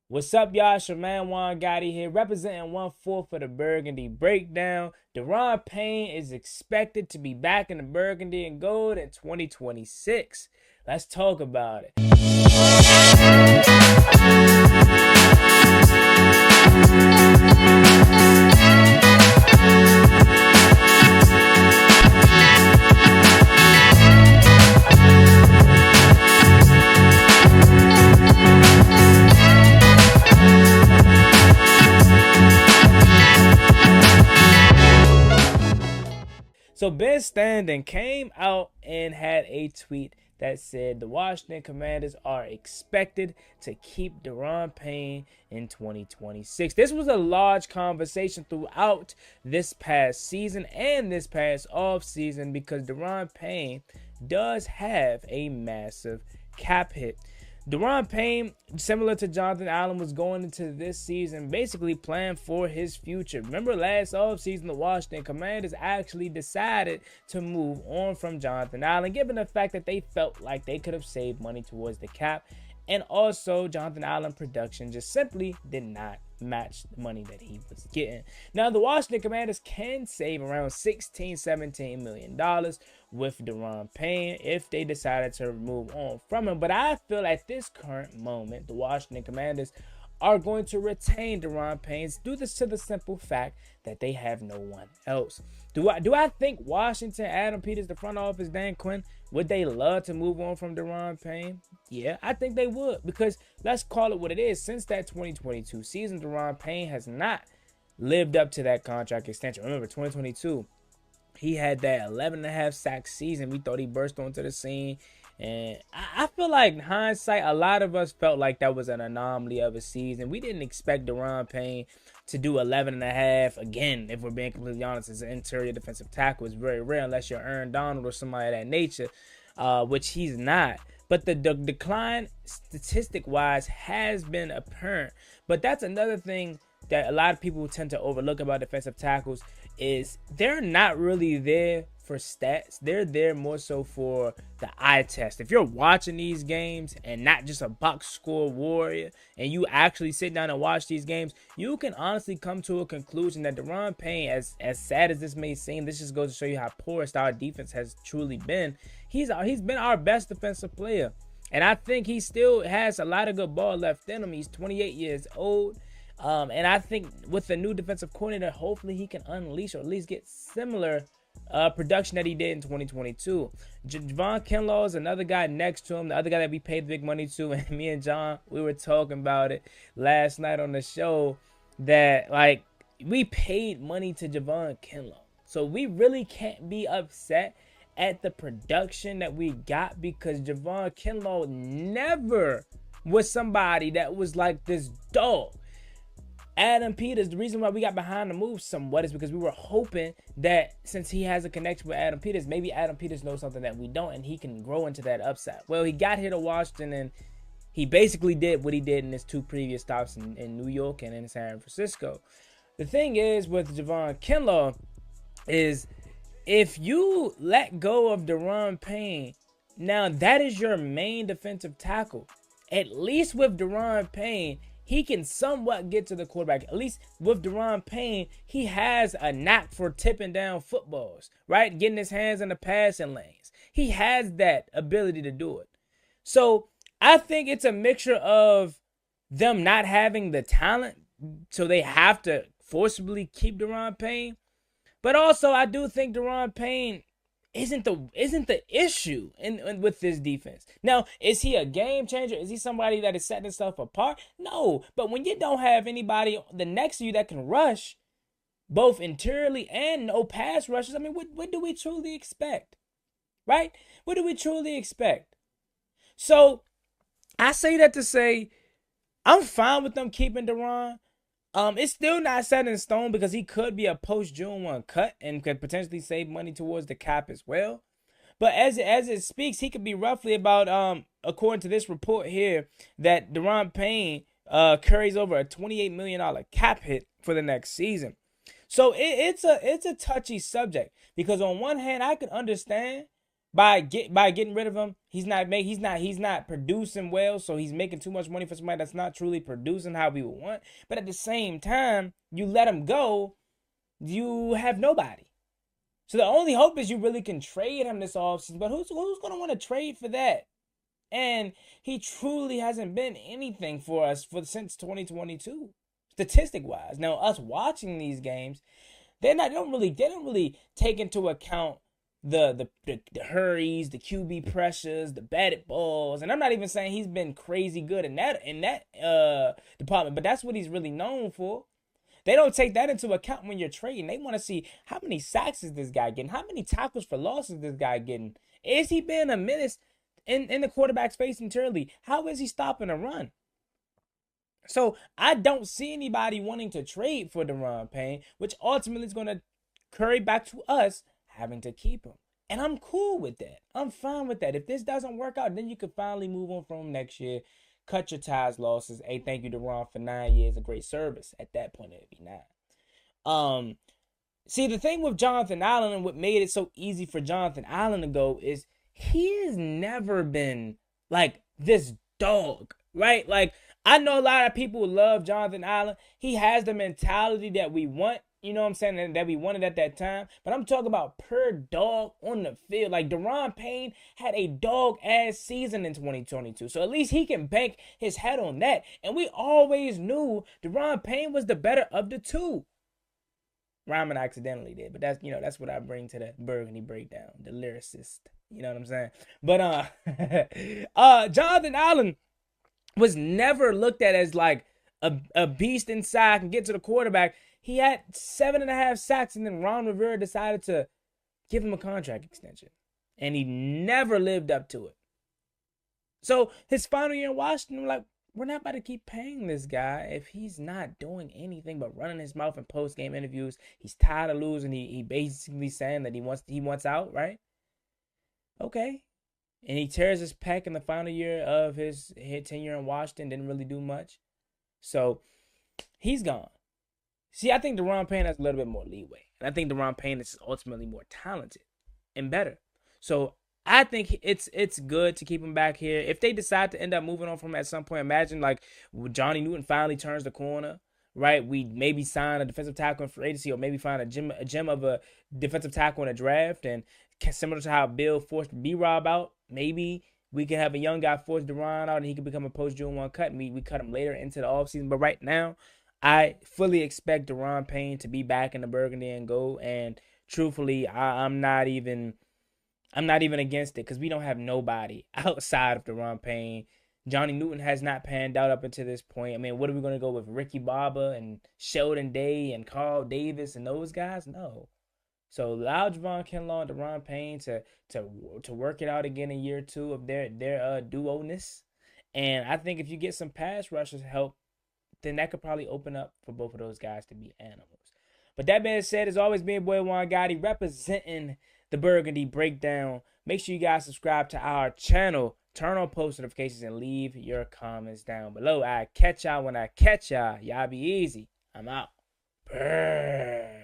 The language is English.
What's up, y'all? It's your man Juan here, representing 1/4 for the Burgundy breakdown. Daron Payne is expected to be back in the Burgundy and gold in 2026. Let's talk about it. So Ben Standen came out and had a tweet that said the Washington Commanders are expected to keep Daron Payne in 2026. This was a large conversation throughout this past season and this past offseason because Daron Payne does have a massive cap hit. Daron Payne, similar to Jonathan Allen, was going into this season basically playing for his future. Remember last offseason, the Washington Commanders actually decided to move on from Jonathan Allen, given the fact that they felt like they could have saved money towards the cap. And also, Jonathan Allen production just simply did not match the money that he was getting. Now, the Washington Commanders can save around $16-17 million with Daron Payne if they decided to move on from him. But I feel at this current moment, the Washington Commanders are going to retain Daron Payne due to the simple fact that they have no one else. Do I think Washington, Adam Peters, the front office, Dan Quinn, would they love to move on from Daron Payne? Yeah, I think they would, because let's call it what it is. Since that 2022 season, Daron Payne has not lived up to that contract extension. Remember, 2022, he had that 11.5 sack season. We thought he burst onto the scene. And I feel like in hindsight, a lot of us felt like that was an anomaly of a season. We didn't expect Daron Payne to do 11.5. Again, if we're being completely honest, as an interior defensive tackle, is very rare unless you're Aaron Donald or somebody of that nature, which he's not. But the decline, statistic-wise, has been apparent. But that's another thing that a lot of people tend to overlook about defensive tackles is they're not really there for stats. They're there more so for the eye test. If you're watching these games and not just a box score warrior, and you actually sit down and watch these games, you can honestly come to a conclusion that Daron Payne, as sad as this may seem, this just goes to show you how porous our defense has truly been. He's been our best defensive player. And I think he still has a lot of good ball left in him. He's 28 years old. And I think with the new defensive coordinator, hopefully he can unleash or at least get similar production that he did in 2022. Javon Kinlaw is another guy next to him, the other guy that we paid big money to. And me and John, we were talking about it last night on the show that, like, we paid money to Javon Kinlaw. So we really can't be upset at the production that we got because Javon Kinlaw never was somebody that was like this dog. Adam Peters, the reason why we got behind the move somewhat is because we were hoping that since he has a connection with Adam Peters, maybe Adam Peters knows something that we don't and he can grow into that upside. Well, he got here to Washington and he basically did what he did in his two previous stops in New York and in San Francisco. The thing is with Javon Kinlaw is if you let go of Daron Payne, now that is your main defensive tackle. At least with Daron Payne, he can somewhat get to the quarterback. At least with Daron Payne, he has a knack for tipping down footballs, right? Getting his hands in the passing lanes. He has that ability to do it. So I think it's a mixture of them not having the talent, so they have to forcibly keep Daron Payne. But also, I do think Daron Payne isn't the issue with this defense. Now, is he a game changer? Is he somebody that is setting himself apart? No. But when you don't have anybody the next to you that can rush, both interiorly and no pass rushes, I mean, what do we truly expect? Right? What do we truly expect? So, I say that to say, I'm fine with them keeping Daron. It's still not set in stone because he could be a post-June 1 cut and could potentially save money towards the cap as well. But as it speaks, he could be roughly about, according to this report here, that Daron Payne carries over a $28 million cap hit for the next season. So it's a touchy subject because on one hand, I can understand by getting rid of him, he's not producing well, so he's making too much money for somebody that's not truly producing how we would want. But at the same time, you let him go, you have nobody. So the only hope is you really can trade him this offseason. But who's going to want to trade for that? And he truly hasn't been anything for us since 2022, statistic wise. Now, us watching these games, they don't really take into account the hurries, the QB pressures, the batted balls, and I'm not even saying he's been crazy good in that department, but that's what he's really known for. They don't take that into account when you're trading. They want to see how many sacks is this guy getting, how many tackles for loss is this guy getting, is he being a menace in the quarterback space internally, how is he stopping a run? So I don't see anybody wanting to trade for Daron Payne, which ultimately is going to curry back to us having to keep him. And I'm cool with that. I'm fine with that. If this doesn't work out, then you can finally move on from him next year. Cut your ties losses. Hey, thank you, Daron, for 9 years of great service. At that point, it'd be 9. See, the thing with Jonathan Allen and what made it so easy for Jonathan Allen to go is he has never been like this dog, right? Like, I know a lot of people love Jonathan Allen. He has the mentality that we want, you know what I'm saying, that we wanted at that time. But I'm talking about per dog on the field. Like, Daron Payne had a dog-ass season in 2022. So at least he can bank his head on that. And we always knew Daron Payne was the better of the two. Rhymin accidentally did, but that's what I bring to the Burgundy breakdown, the lyricist. You know what I'm saying? But Jonathan Allen was never looked at as like a beast inside and get to the quarterback. He had 7.5 sacks, and then Ron Rivera decided to give him a contract extension, and he never lived up to it. So his final year in Washington, we're like, we're not about to keep paying this guy if he's not doing anything but running his mouth in post-game interviews. He's tired of losing. He basically saying that he wants out, right? Okay. And he tears his pec in the final year of his tenure in Washington. Didn't really do much. So he's gone. See, I think Daron Payne has a little bit more leeway. And I think Daron Payne is ultimately more talented and better. So I think it's good to keep him back here. If they decide to end up moving on from him at some point, imagine like Johnny Newton finally turns the corner, right? We maybe sign a defensive tackle in free agency, or maybe find a gem of a defensive tackle in a draft, and similar to how Bill forced B-Rob out, maybe we can have a young guy force Daron out and he can become a post-June 1 cut, and we cut him later into the offseason. But right now, I fully expect Daron Payne to be back in the Burgundy and go, and truthfully, I'm not even against it, because we don't have nobody outside of Daron Payne. Johnny Newton has not panned out up until this point. I mean, what are we going to go with? Ricky Barber and Sheldon Day and Carl Davis and those guys? No. So allow Javon Kinlaw and Daron Payne to work it out again in year 2 of their duo-ness. And I think if you get some pass rushers help, then that could probably open up for both of those guys to be animals. But that being said, as always, being boy Juan Gotti representing the Burgundy breakdown. Make sure you guys subscribe to our channel, turn on post notifications, and leave your comments down below. I catch y'all when I catch y'all. Y'all be easy. I'm out. Brr.